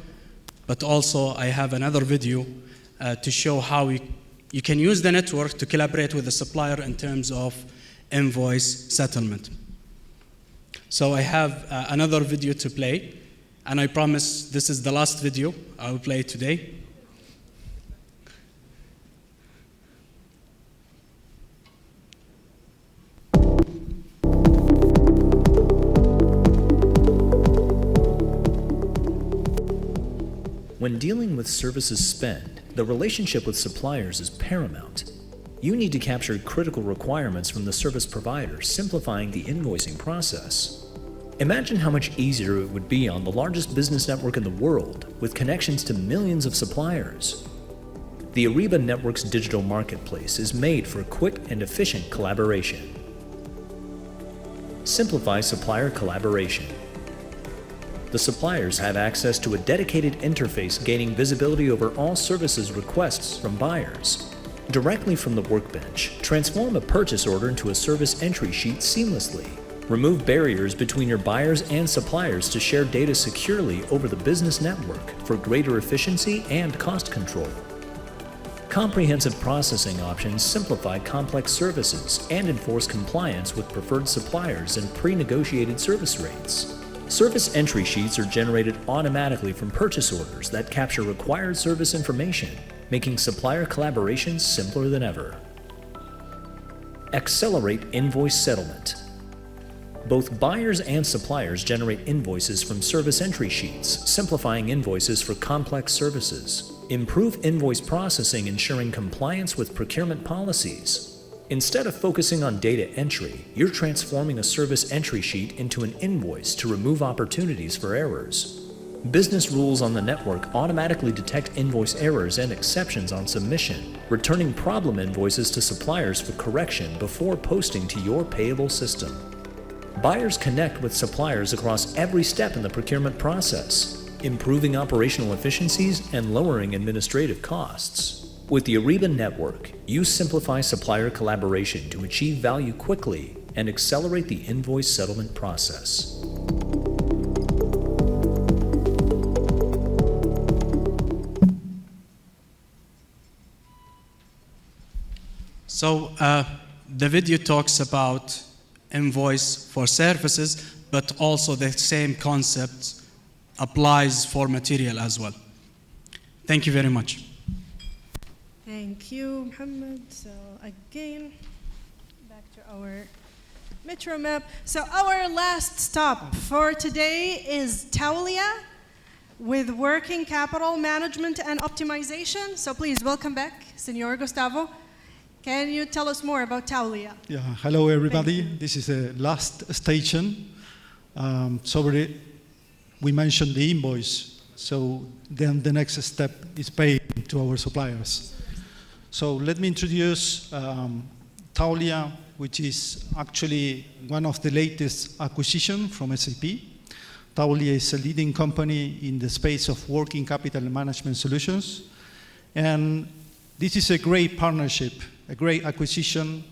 but also I have another video to show how you can use the network to collaborate with the supplier in terms of invoice settlement. So I have another video to play, and I promise this is the last video I will play today. When dealing with services spend, the relationship with suppliers is paramount. You need to capture critical requirements from the service provider, simplifying the invoicing process. Imagine how much easier it would be on the largest business network in the world, with connections to millions of suppliers. The Ariba Network's digital marketplace is made for quick and efficient collaboration. Simplify supplier collaboration. The suppliers have access to a dedicated interface, gaining visibility over all services requests from buyers. Directly from the workbench, transform a purchase order into a service entry sheet seamlessly. Remove barriers between your buyers and suppliers to share data securely over the business network for greater efficiency and cost control. Comprehensive processing options simplify complex services and enforce compliance with preferred suppliers and pre-negotiated service rates. Service entry sheets are generated automatically from purchase orders that capture required service information, making supplier collaboration simpler than ever. Accelerate invoice settlement. Both buyers and suppliers generate invoices from service entry sheets, simplifying invoices for complex services. Improve invoice processing, ensuring compliance with procurement policies. Instead of focusing on data entry, you're transforming a service entry sheet into an invoice to remove opportunities for errors. Business rules on the network automatically detect invoice errors and exceptions on submission, returning problem invoices to suppliers for correction before posting to your payable system. Buyers connect with suppliers across every step in the procurement process, improving operational efficiencies and lowering administrative costs. With the Ariba Network, you simplify supplier collaboration to achieve value quickly and accelerate the invoice settlement process. So the video talks about invoice for services, but also the same concept applies for material as well. Thank you very much. Thank you, Mohammed. So again, back to our metro map. So our last stop for today is Taulia with working capital management and optimization. So please welcome back, Senor Gustavo. Can you tell us more about Taulia? Yeah, hello everybody. This is the last station. We mentioned the invoice. So then the next step is paying to our suppliers. So let me introduce Taulia, which is actually one of the latest acquisitions from SAP. Taulia is a leading company in the space of working capital management solutions. And this is a great partnership, a great acquisition,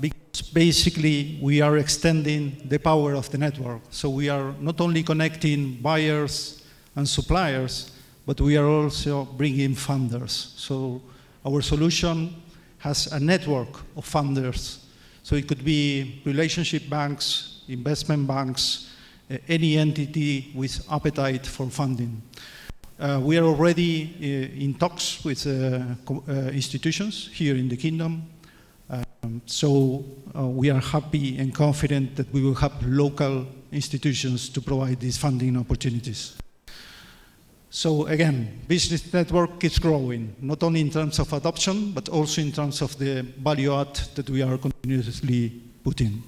because basically we are extending the power of the network. So we are not only connecting buyers and suppliers, but we are also bringing funders. So our solution has a network of funders. So it could be relationship banks, investment banks, any entity with appetite for funding. We are already in talks with institutions here in the kingdom. We are happy and confident that we will have local institutions to provide these funding opportunities. So again, business network keeps growing, not only in terms of adoption, but also in terms of the value add that we are continuously putting.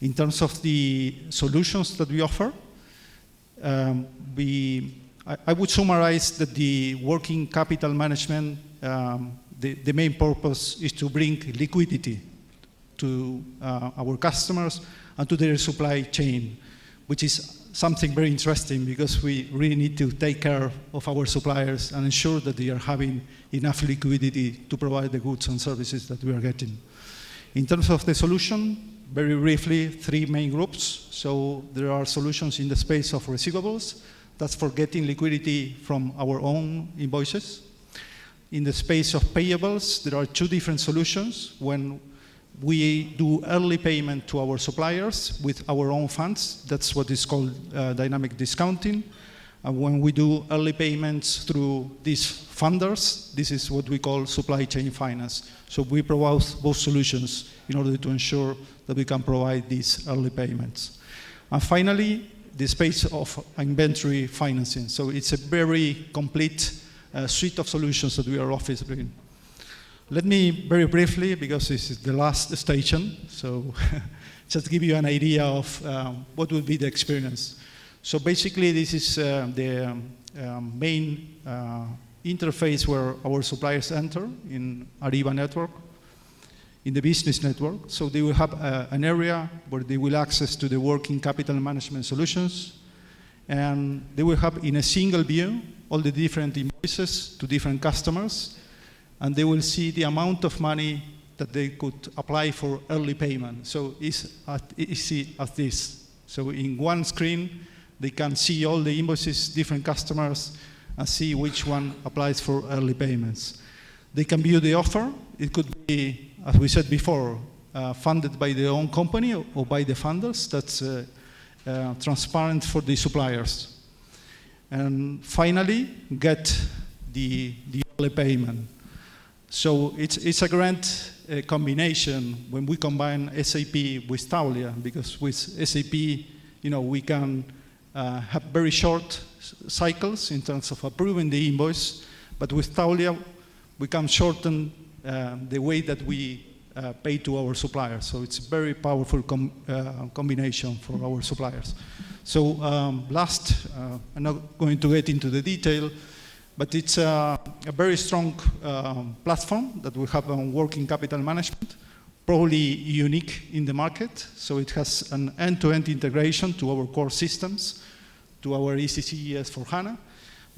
In terms of the solutions that we offer, I would summarize that the working capital management, the main purpose is to bring liquidity to our customers and to their supply chain, which is something very interesting because we really need to take care of our suppliers and ensure that they are having enough liquidity to provide the goods and services that we are getting. In terms of the solution, very briefly, 3 main groups. So there are solutions in the space of receivables. That's for getting liquidity from our own invoices. In the space of payables, there are 2 different solutions. When we do early payment to our suppliers with our own funds, that's what is called dynamic discounting. And when we do early payments through these funders, this is what we call supply chain finance. So we provide both solutions in order to ensure that we can provide these early payments. And finally, the space of inventory financing. So it's a very complete suite of solutions that we are offering. Let me very briefly, because this is the last station, so just give you an idea of what would be the experience. So basically, this is the main interface where our suppliers enter in Ariba network, in the business network. So they will have an area where they will access to the working capital management solutions, and they will have in a single view all the different invoices to different customers, and they will see the amount of money that they could apply for early payment. So it's as easy as this. So in one screen, they can see all the invoices, different customers, and see which one applies for early payments. They can view the offer. It could be, as we said before, funded by their own company or by the funders. That's transparent for the suppliers. And finally, get the early payment. So it's a grand combination when we combine SAP with Taulia, because with SAP, we can have very short cycles in terms of approving the invoice, but with Taulia, we can shorten the way that we pay to our suppliers. So it's a very powerful combination for our suppliers. So last, I'm not going to get into the detail, but it's a very strong platform that we have on working capital management, probably unique in the market. So it has an end-to-end integration to our core systems, to our ECC S/4HANA,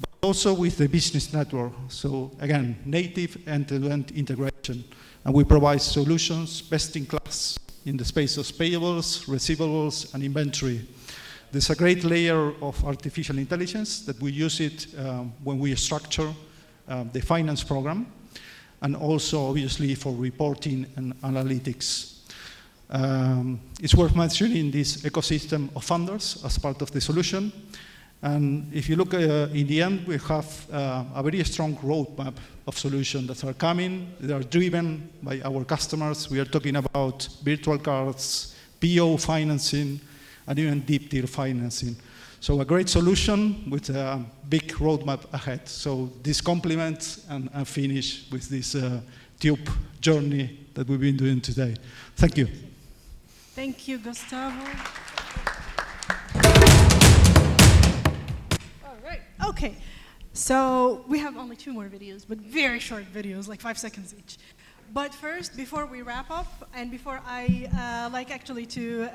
but also with the business network. So again, native end-to-end integration. And we provide solutions best in class in the space of payables, receivables, and inventory. There's a great layer of artificial intelligence that we use it when we structure the finance program, and also obviously for reporting and analytics. It's worth mentioning this ecosystem of funders as part of the solution. And if you look in the end, we have a very strong roadmap of solutions that are coming. They are driven by our customers. We are talking about virtual cards, PO financing, and even deep tier financing. So a great solution with a big roadmap ahead. So this complements and finish with this tube journey that we've been doing today. Thank you. Thank you, Gustavo. All right, okay. So we have only 2 more videos, but very short videos, like 5 seconds each. But first, before we wrap up, and before I like actually to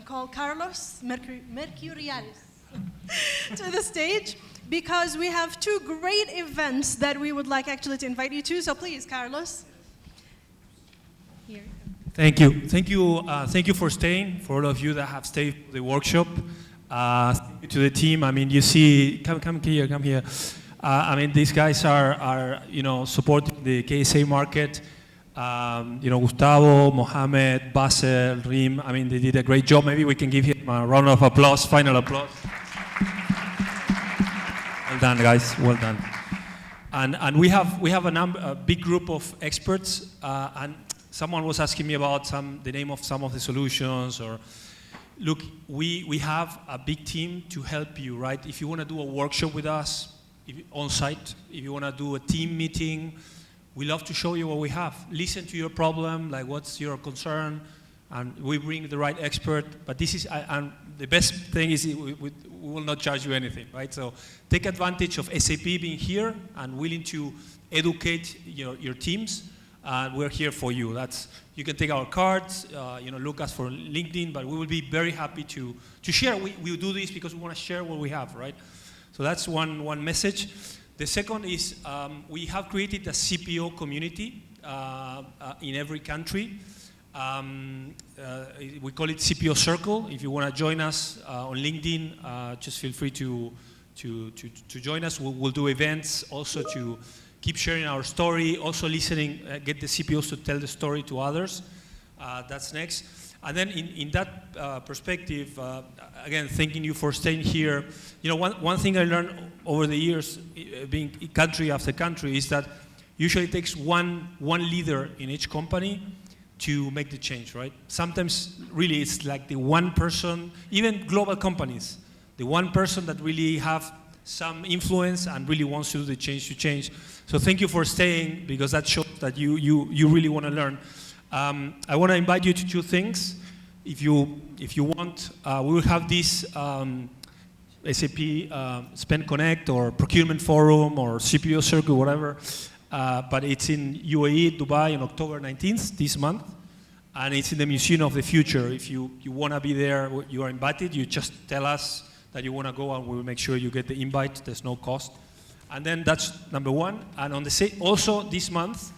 call Carlos Mercuriales to the stage, because we have 2 great events that we would like actually to invite you to. So please, Carlos. Here. Thank you. Thank you. Thank you for staying, for all of you that have stayed for the workshop. Thank you to the team. I mean, you see, come here. I mean, these guys are supporting the KSA market. Gustavo, Mohamed, Basel, Rim, I mean, they did a great job. Maybe we can give him a round of applause, final applause. Well done, guys, well done. And we have a big group of experts, and someone was asking me about the name of some of the solutions, or look, we have a big team to help you, right? If you want to do a workshop with us on site, if you want to do a team meeting, we love to show you what we have. Listen to your problem, like what's your concern, and we bring the right expert. But this is, and the best thing is we will not charge you anything, right? So take advantage of SAP being here and willing to educate your teams. We're here for you. You can take our cards, look us for LinkedIn, but we will be very happy to share. We do this because we want to share what we have, right? So that's one message. The second is we have created a CPO community in every country. We call it CPO Circle. If you want to join us on LinkedIn, just feel free to join us. We'll do events also to keep sharing our story, also listening, get the CPOs to tell the story to others. That's next. And then in that perspective, again, thanking you for staying here. One thing I learned over the years, being country after country, is that usually it takes one leader in each company to make the change, right? Sometimes really it's like the one person, even global companies, the one person that really have some influence and really wants to do the change to change. So thank you for staying, because that shows that you really want to learn. I want to invite you to two things. If you want, we will have this SAP Spend Connect or Procurement Forum or CPO Circle, whatever. But it's in UAE, Dubai, on October 19th, this month. And it's in the Museum of the Future. If you want to be there, you are invited. You just tell us that you want to go, and we will make sure you get the invite. There's no cost. And then that's number one. And on the also this month,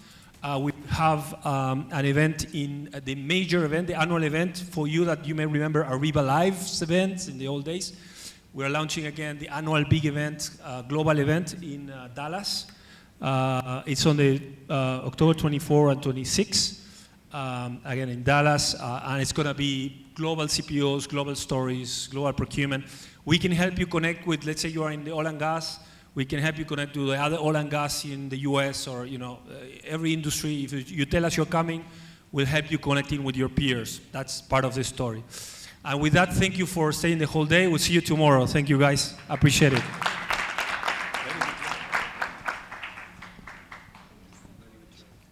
we have an event the major event, the annual event for you that you may remember, Ariba Live's events in the old days. We're launching again the annual big event, global event in Dallas. It's on the October 24 and 26, again in Dallas, and it's going to be global CPOs, global stories, global procurement. We can help you connect with, let's say you are in the oil and gas, we can help you connect to the other oil and gas in the US or every industry. If you tell us you're coming, we'll help you connecting with your peers. That's part of the story. And with that, thank you for staying the whole day. We'll see you tomorrow. Thank you guys. Appreciate it.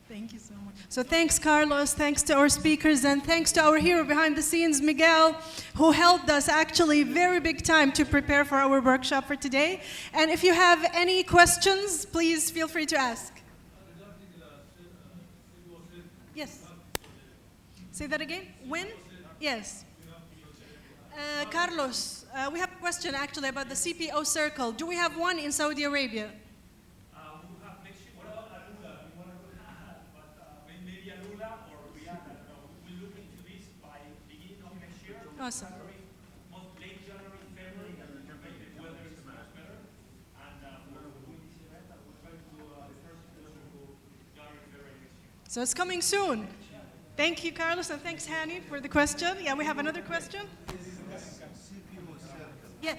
Thank you so much. So thanks, Carlos. Thanks to our speakers, and thanks to our hero behind the scenes, Miguel, who helped us actually very big time to prepare for our workshop for today. And if you have any questions, please feel free to ask. Yes. Say that again. When? Yes. Carlos, we have a question actually about the CPO circle. Do we have one in Saudi Arabia? Awesome. So it's coming soon. Thank you, Carlos, and thanks, Hani, for the question. Yeah, we have another question. Yes.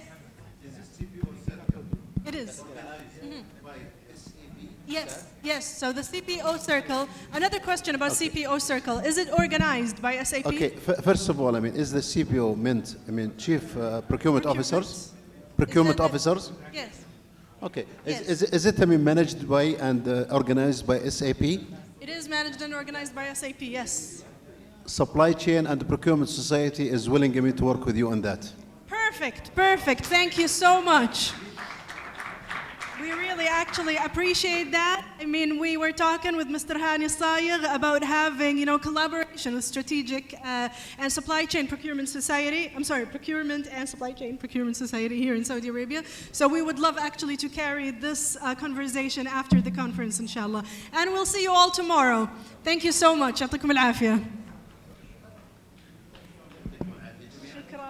Is this CPO circle It is. organized by SAP? Yes, yes. So the CPO circle. Another question about CPO circle. Is it organized by SAP? Okay, first of all, is the CPO meant, Chief Procurement Officers? Procurement Officers? Yes. Okay. Yes. Is it managed by and organized by SAP? It is managed and organized by SAP, yes. Supply Chain and Procurement Society is willing to work with you on that. Perfect, perfect. Thank you so much. We really actually appreciate that. We were talking with Mr. Hani Sayegh about having, collaboration with Strategic and Supply Chain Procurement Society. Procurement and Supply Chain Procurement Society here in Saudi Arabia. So we would love actually to carry this conversation after the conference, inshallah. And we'll see you all tomorrow. Thank you so much. يعطيكم العافية.